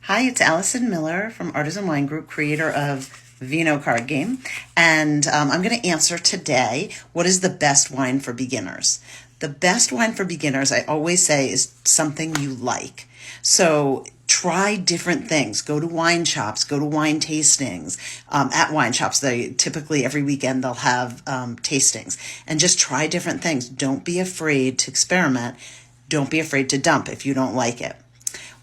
Hi, it's Allison Miller from Artisan Wine Group, creator of Vino Card Game. And I'm going to answer today, what is the best wine for beginners? The best wine for beginners, I always say, is something you like. So try different things. Go to wine shops, go to wine tastings. At wine shops, they typically every weekend they'll have tastings, and just try different things. Don't be afraid to experiment. Don't be afraid to dump if you don't like it.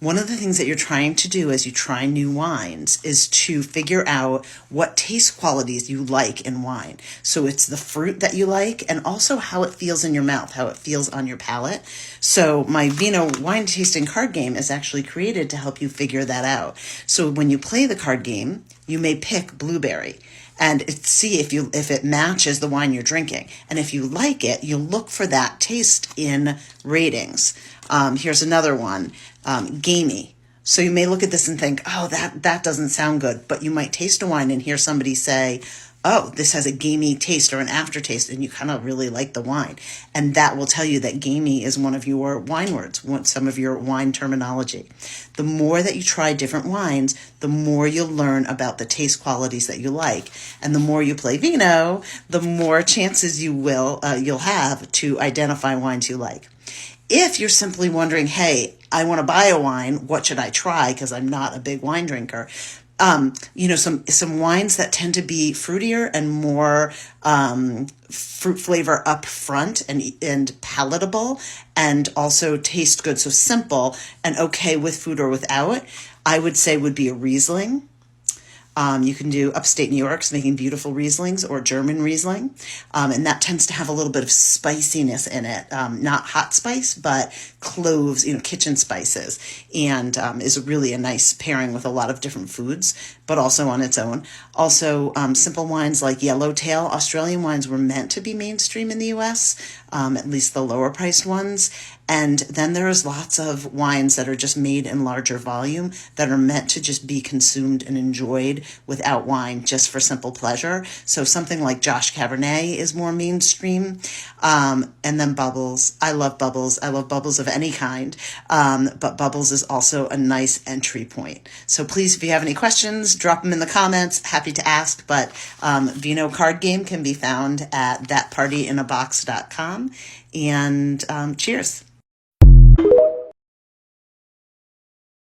One of the things that you're trying to do as you try new wines is to figure out what taste qualities you like in wine. So it's the fruit that you like and also how it feels in your mouth, how it feels on your palate. So my Vino wine tasting card game is actually created to help you figure that out. So when you play the card game, you may pick blueberry and see if it matches the wine you're drinking. And if you like it, you'll look for that taste in ratings. Here's another one, gamey. So you may look at this and think, oh, that doesn't sound good. But you might taste a wine and hear somebody say, oh, this has a gamey taste or an aftertaste, and you kind of really like the wine. And that will tell you that gamey is one of your wine words, some of your wine terminology. The more that you try different wines, the more you'll learn about the taste qualities that you like. And the more you play Vino, the more chances you'll have to identify wines you like. If you're simply wondering, hey, I want to buy a wine, what should I try? Because I'm not a big wine drinker. Some wines that tend to be fruitier and more fruit flavor up front and palatable and also taste good. So simple and okay with food or without, I would say would be a Riesling. You can do upstate New York's making beautiful Rieslings or German Riesling. And that tends to have a little bit of spiciness in it. Not hot spice, but cloves, kitchen spices. And is really a nice pairing with a lot of different foods, but also on its own. Also, simple wines like Yellowtail. Australian wines were meant to be mainstream in the U.S., at least the lower priced ones. And then there's lots of wines that are just made in larger volume that are meant to just be consumed and enjoyed without wine, just for simple pleasure. So something like Josh Cabernet is more mainstream. And then Bubbles. I love Bubbles. I love Bubbles of any kind. But Bubbles is also a nice entry point. So please, if you have any questions, drop them in the comments. Happy to ask. But Vino Card Game can be found at thatpartyinabox.com. And cheers.